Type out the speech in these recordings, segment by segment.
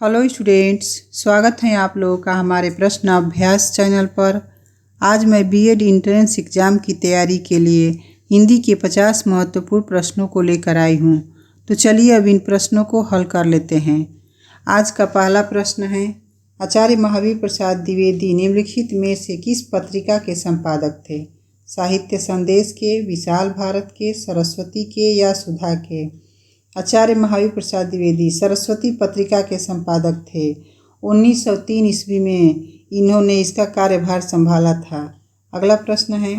Hello students, स्वागत है आप लोगों का हमारे प्रश्न अभ्यास चैनल पर। आज मैं बीएड एंट्रेंस एग्ज़ाम की तैयारी के लिए हिंदी के 50 महत्वपूर्ण प्रश्नों को लेकर आई हूँ। तो चलिए अब इन प्रश्नों को हल कर लेते हैं। आज का पहला प्रश्न है, आचार्य महावीर प्रसाद द्विवेदी निम्नलिखित में से किस पत्रिका के संपादक थे? साहित्य संदेश के, विशाल भारत के, सरस्वती के या सुधा के? आचार्य महावीर प्रसाद द्विवेदी सरस्वती पत्रिका के संपादक थे। 1903 ईस्वी में इन्होंने इसका कार्यभार संभाला था। अगला प्रश्न है,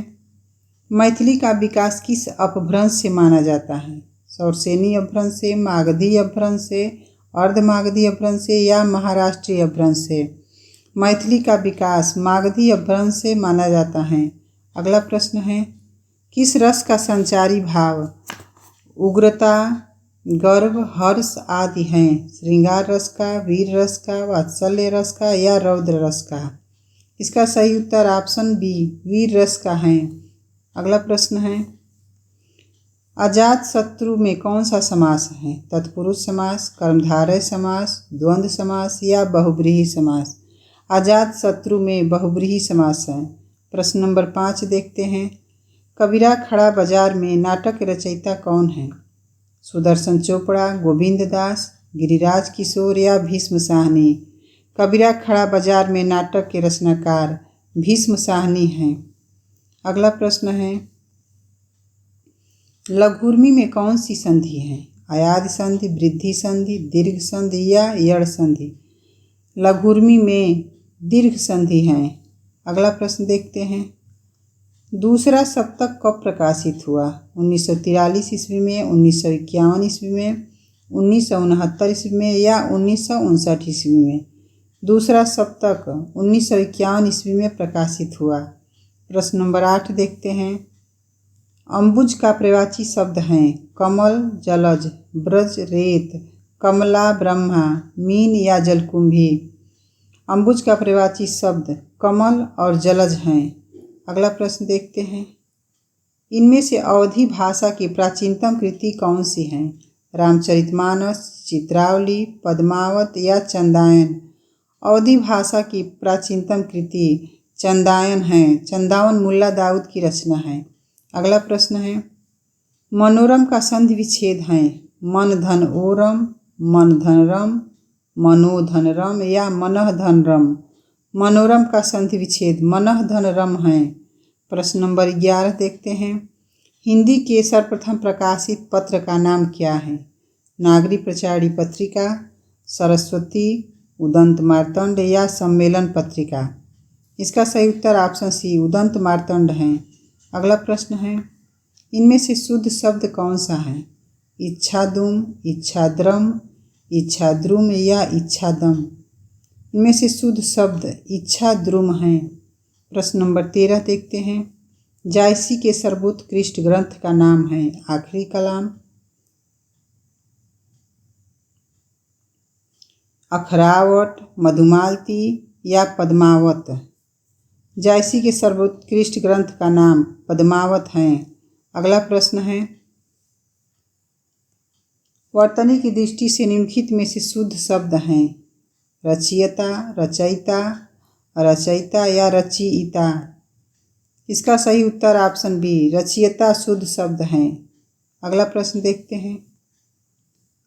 मैथिली का विकास किस अपभ्रंश से माना जाता है? शौरसेनी अपभ्रंश से, मागधी अपभ्रंश से, अर्धमागधी अपभ्रंश से या महाराष्ट्रीय अपभ्रंश से? मैथिली का विकास मागधी अपभ्रंश से माना जाता है। अगला प्रश्न है, किस रस का संचारी भाव उग्रता, गर्व, हर्ष आदि हैं? श्रृंगार रस का, वीर रस का, वात्सल्य रस का या रौद्र रस का? इसका सही उत्तर ऑप्शन बी, वीर रस का है। अगला प्रश्न है, अजात शत्रु में कौन सा समास है? तत्पुरुष समास, कर्मधारय समास, द्वंद्व समास या बहुब्रीहि समास? अजात शत्रु में बहुब्रीहि समास है। प्रश्न नंबर 5 देखते हैं, कबीरा खड़ा बाजार में नाटक रचयिता कौन है? सुदर्शन चोपड़ा, गोविंद दास, गिरिराज किशोर या भीष्म साहनी? कबीरा खड़ा बाजार में नाटक के रचनाकार भीष्म साहनी हैं। अगला प्रश्न है, लघुर्मी में कौन सी संधि है? अयादि संधि, वृद्धि संधि, दीर्घ संधि या यड़ संधि? लघुर्मी में दीर्घ संधि है। अगला प्रश्न देखते हैं, दूसरा सप्तक कब प्रकाशित हुआ? 1943 ईस्वी में, 1951 ईस्वी में, 1969 ईस्वी में या 1959 ईस्वी में? दूसरा सप्तक 1951 ईस्वी में प्रकाशित हुआ। प्रश्न नंबर 8 देखते हैं, अम्बुज का प्रवाची शब्द हैं कमल, जलज, ब्रज, रेत, कमला, ब्रह्मा, मीन या जलकुंभी? अम्बुज का प्रवाची शब्द कमल और जलज हैं। अगला प्रश्न देखते हैं, इनमें से अवधी भाषा की प्राचीनतम कृति कौन सी है? रामचरितमानस, चित्रावली, पद्मावत या चंदायन? अवधी भाषा की प्राचीनतम कृति चंदायन है। चंदावन मुल्ला दाऊद की रचना है। अगला प्रश्न है, मनोरम का संधि विच्छेद है मन धन ओरम, मन धन रम, मनोधन रम या मनः धन रम? मनोरम का संधि विच्छेद मनः धन रम है। प्रश्न नंबर 11 देखते हैं, हिंदी के सर्वप्रथम प्रकाशित पत्र का नाम क्या है? नागरी प्रचारी पत्रिका, सरस्वती, उदंत मार्तंड या सम्मेलन पत्रिका? इसका सही उत्तर ऑप्शन सी, उदंत मार्तंड है। अगला प्रश्न है, इनमें से शुद्ध शब्द कौन सा है? इच्छादुम, इच्छाद्रम, इच्छाद्रुम या इच्छादम? इनमें से शुद्ध शब्द इच्छाद्रुम हैं। प्रश्न नंबर 13 देखते हैं, जायसी के सर्वोत्कृष्ट ग्रंथ का नाम है आखिरी कलाम, अखरावट, मधुमालती या पद्मावत? जायसी के सर्वोत्कृष्ट ग्रंथ का नाम पद्मावत है। अगला प्रश्न है, वर्तनी की दृष्टि से निम्नलिखित में से शुद्ध शब्द हैं रचयिता, रचयिता, रचयिता या रचयिता? इसका सही उत्तर ऑप्शन बी, रचयिता शुद्ध शब्द हैं। अगला प्रश्न देखते हैं,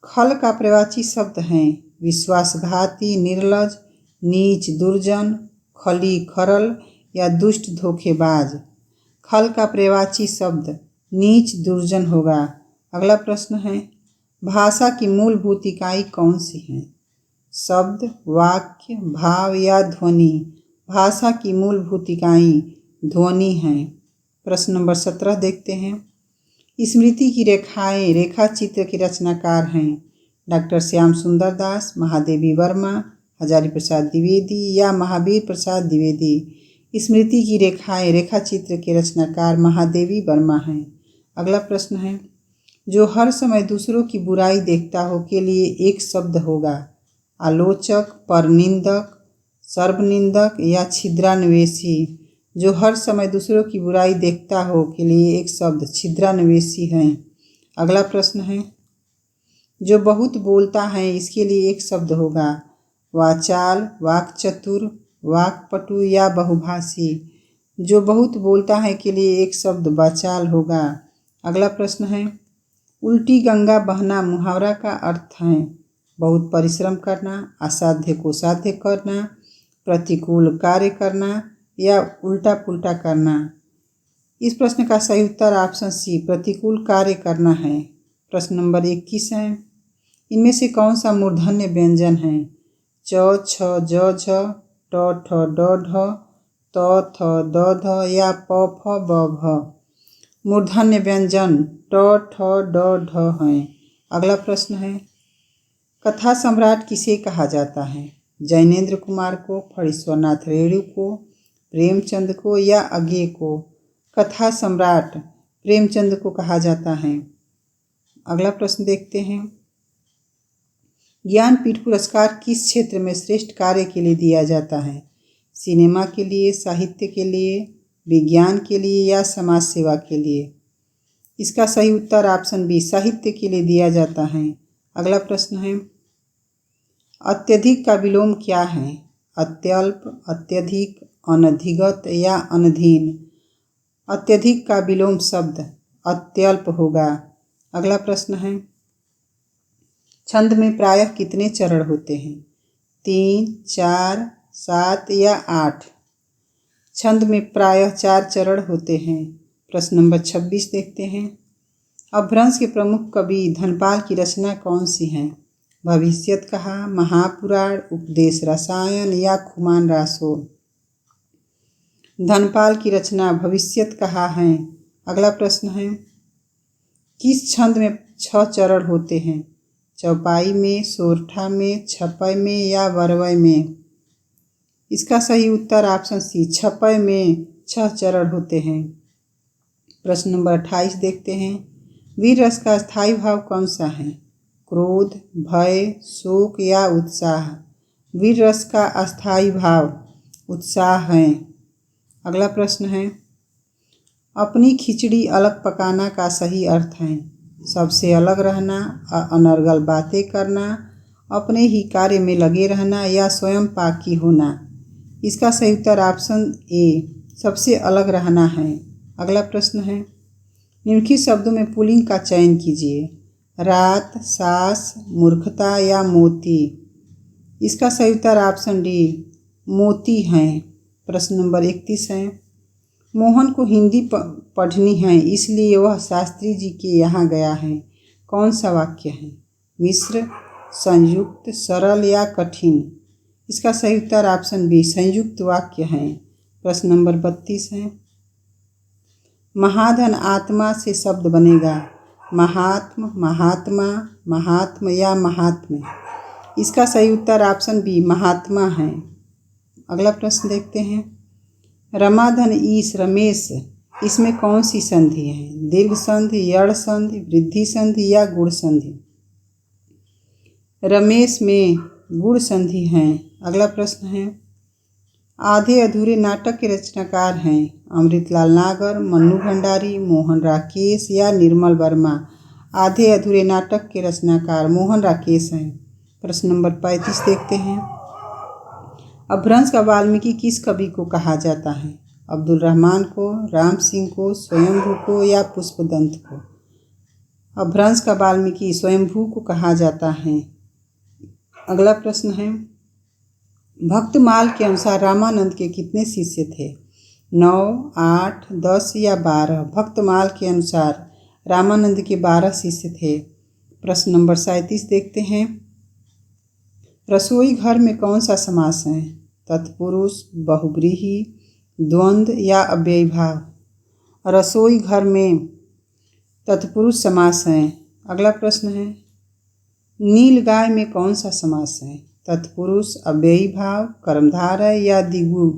खल का प्रवाची शब्द हैं विश्वासघाती, निर्लज, नीच, दुर्जन, खली, खरल या दुष्ट, धोखेबाज? खल का प्रवाची शब्द नीच, दुर्जन होगा। अगला प्रश्न है, भाषा की मूलभूत इकाई कौन सी है? शब्द, वाक्य, भाव या ध्वनि? भाषा की मूलभूत इकाई ध्वनि है। प्रश्न नंबर 17 देखते हैं, स्मृति की रेखाएं रेखा चित्र के रचनाकार हैं डॉक्टर श्याम सुंदर दास, महादेवी वर्मा, हजारी प्रसाद द्विवेदी या महावीर प्रसाद द्विवेदी? स्मृति की रेखाएं रेखा चित्र के रचनाकार महादेवी वर्मा हैं। अगला प्रश्न है, जो हर समय दूसरों की बुराई देखता हो के लिए एक शब्द होगा आलोचक, परनिंदक, सर्वनिंदक या छिद्रान्वेषी? जो हर समय दूसरों की बुराई देखता हो के लिए एक शब्द छिद्रान्वेषी है। अगला प्रश्न है, जो बहुत बोलता है इसके लिए एक शब्द होगा वाचाल, वाक्चतुर, वाक्पटु या बहुभाषी। जो बहुत बोलता है के लिए एक शब्द वाचाल होगा। अगला प्रश्न है, उल्टी गंगा बहना मुहावरा का अर्थ है बहुत परिश्रम करना, असाध्य को साध्य करना, प्रतिकूल कार्य करना या उल्टा पुल्टा करना। इस प्रश्न का सही उत्तर ऑप्शन सी प्रतिकूल कार्य करना है। प्रश्न नंबर 21 है, इनमें से कौन सा मूर्धन्य व्यंजन है? च, छ, ज, झ, ट, ठ, ड, ढ, त, थ, द, ध या प, फ, ब, भ। मूर्धन्य व्यंजन ट, ठ, ड, ढ हैं। अगला प्रश्न है, कथा सम्राट किसे कहा जाता है? जैनेन्द्र कुमार को, फणीश्वरनाथ रेणु को, प्रेमचंद को या अज्ञे को? कथा सम्राट प्रेमचंद को कहा जाता है। अगला प्रश्न देखते हैं, ज्ञानपीठ पुरस्कार किस क्षेत्र में श्रेष्ठ कार्य के लिए दिया जाता है? सिनेमा के लिए, साहित्य के लिए, विज्ञान के लिए या समाज सेवा के लिए? इसका सही उत्तर ऑप्शन बी साहित्य के लिए दिया जाता है। अगला प्रश्न है, अत्यधिक का विलोम क्या है? अत्यल्प, अत्यधिक, अनधिगत या अनधीन? अत्यधिक का विलोम शब्द अत्यल्प होगा। अगला प्रश्न है, छंद में प्रायः कितने चरण होते हैं? 3, 4, 7 या 8? छंद में प्रायः 4 चरण होते हैं। प्रश्न नंबर 26 देखते हैं, अपभ्रंश के प्रमुख कवि धनपाल की रचना कौन सी है? भविष्यत कहा, महापुराण, उपदेश रसायन या खुमान रासो? धनपाल की रचना भविष्यत कहा है। अगला प्रश्न है, किस छंद में 6 चरण होते हैं? चौपाई में, सोरठा में, छपय में या वरवय में? इसका सही उत्तर ऑप्शन सी छपय में 6 चरण होते हैं। प्रश्न नंबर 28 देखते हैं, वीर रस का स्थायी भाव कौन सा है? क्रोध, भय, शोक या उत्साह? वीर रस का अस्थायी भाव उत्साह है। अगला प्रश्न है, अपनी खिचड़ी अलग पकाना का सही अर्थ है? सबसे अलग रहना, अनर्गल बातें करना, अपने ही कार्य में लगे रहना या स्वयं पाकी होना? इसका सही उत्तर ऑप्शन ए सबसे अलग रहना है। अगला प्रश्न है, निम्नलिखित शब्दों में पुल्लिंग का चयन कीजिए। रात, सास, मूर्खता या मोती? इसका सही उत्तर ऑप्शन डी मोती हैं। प्रश्न नंबर 31 है, मोहन को हिंदी पढ़नी है इसलिए वह शास्त्री जी के यहाँ गया है। कौन सा वाक्य है? मिश्र, संयुक्त, सरल या कठिन? इसका सही उत्तर ऑप्शन बी संयुक्त वाक्य है। प्रश्न नंबर 32 है, महाधन आत्मा से शब्द बनेगा। महात्म, महात्मा, महात्म या महात्म्य? इसका सही उत्तर ऑप्शन बी महात्मा है। अगला प्रश्न देखते हैं, रमाधन ईश रमेश, इसमें कौन सी संधि है? दीर्घ संधि, यड़ संधि, वृद्धि संधि या गुण संधि? रमेश में गुण संधि है। अगला प्रश्न है, आधे अधूरे नाटक के रचनाकार हैं? अमृतलाल नागर, मन्नू भंडारी, मोहन राकेश या निर्मल वर्मा? आधे अधूरे नाटक के रचनाकार मोहन राकेश हैं। प्रश्न नंबर 35 देखते हैं, अपभ्रंश का वाल्मीकि किस कवि को कहा जाता है? अब्दुल रहमान को, राम सिंह को, स्वयंभू को या पुष्पदंत को? अपभ्रंश का वाल्मीकि स्वयंभू को कहा जाता है। अगला प्रश्न है, भक्तमाल के अनुसार रामानंद के कितने शिष्य थे? 9, 8, 10 या 12? भक्तमाल के अनुसार रामानंद के 12 शिष्य थे। प्रश्न नंबर 37 देखते हैं, रसोई घर में कौन सा समास है? तत्पुरुष, बहुव्रीहि, द्वंद्व या अव्ययीभाव? रसोई घर में तत्पुरुष समास है। अगला प्रश्न है, नीलगाय में कौन सा समास है? तत्पुरुष, अव्ययीभाव, कर्मधारय या द्विगु?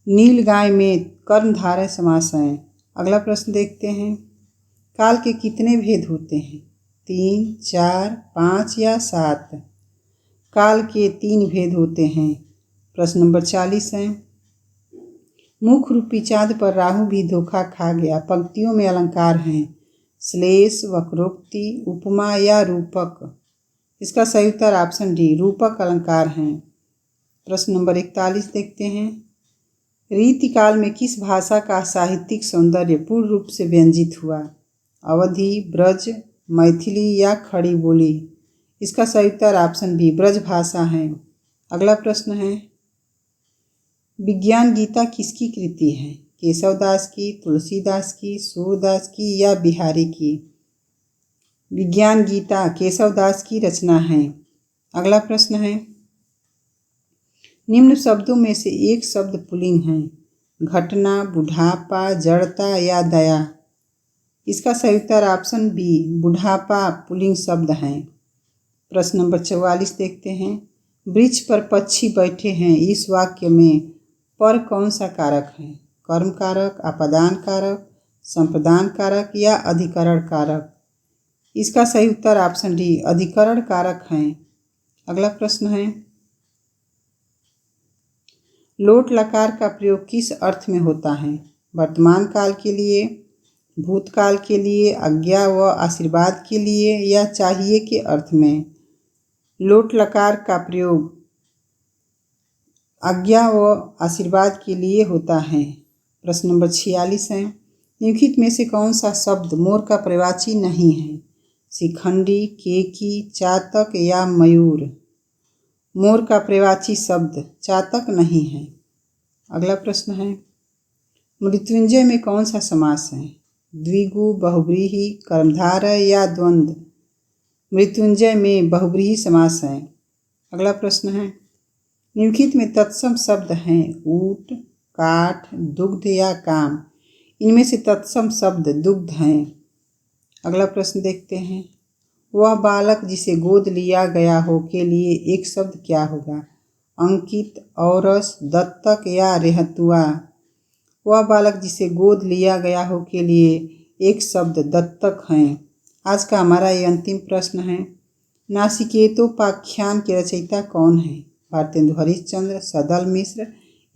नीलगाय में कर्मधारय समास है। अगला प्रश्न देखते हैं, काल के कितने भेद होते हैं? 3, 4, 5 या 7? काल के 3 भेद होते हैं। प्रश्न नंबर 40 है, मुख रूपी चाँद पर राहु भी धोखा खा गया। पंक्तियों में अलंकार हैं। श्लेष, वक्रोक्ति, उपमा या रूपक? इसका सही उत्तर ऑप्शन डी रूपक अलंकार हैं। प्रश्न नंबर 41 देखते हैं। रीतिकाल में किस भाषा का साहित्यिक सौंदर्य पूर्ण रूप से व्यंजित हुआ? अवधी, ब्रज, मैथिली या खड़ी बोली? इसका सही उत्तर ऑप्शन बी ब्रज भाषा है। अगला प्रश्न है, विज्ञान गीता किसकी कृति है? केशवदास की, तुलसीदास की, सूरदास की या बिहारी की? विज्ञान गीता केशवदास की रचना है। अगला प्रश्न है, निम्न शब्दों में से एक शब्द पुल्लिंग है। घटना, बुढ़ापा, जड़ता या दया? इसका सही उत्तर ऑप्शन बी बुढ़ापा पुल्लिंग शब्द है। प्रश्न नंबर 44 देखते हैं। वृक्ष पर पक्षी बैठे हैं, इस वाक्य में पर कौन सा कारक है? कर्म कारक, अपदान कारक, संप्रदान कारक या अधिकरण कारक? इसका सही उत्तर ऑप्शन डी अधिकरण कारक है। अगला प्रश्न है, लोट लकार का प्रयोग किस अर्थ में होता है? वर्तमान काल के लिए, भूतकाल के लिए, आज्ञा व आशीर्वाद के लिए या चाहिए के अर्थ में? लोट लकार का प्रयोग आज्ञा व आशीर्वाद के लिए होता है। प्रश्न नंबर 46 है। निम्नलिखित में से कौन सा शब्द मोर का पर्यायवाची नहीं है? शिखंडी, केकी, चातक या मयूर? मोर का पर्यायवाची शब्द चातक नहीं है। अगला प्रश्न है, मृत्युंजय में कौन सा समास है? द्विगु, बहुव्रीहि, कर्मधारय या द्वंद्व? मृत्युंजय में बहुव्रीहि समास है। अगला प्रश्न है, निम्नलिखित में तत्सम शब्द हैं ऊट, काठ, दुग्ध या काम? इनमें से तत्सम शब्द दुग्ध हैं। अगला प्रश्न देखते हैं, वह बालक जिसे गोद लिया गया हो के लिए एक शब्द क्या होगा? अंकित, औरस, दत्तक या रेहतुआ? वह बालक जिसे गोद लिया गया हो के लिए एक शब्द दत्तक हैं। आज का हमारा ये अंतिम प्रश्न है, नासिकेतोपाख्यान के रचयिता कौन है? भारतेंदु हरिश्चंद्र, सदल मिश्र,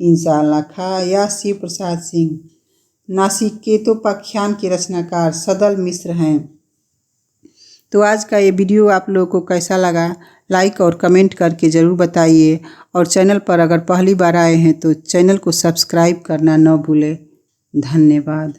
इंसाला खां या शिव प्रसाद सिंह? नासिकेतोपाख्यान के रचनाकार सदल मिश्र हैं। तो आज का ये वीडियो आप लोगों को कैसा लगा, लाइक और कमेंट करके ज़रूर बताइए, और चैनल पर अगर पहली बार आए हैं तो चैनल को सब्सक्राइब करना न भूलें। धन्यवाद।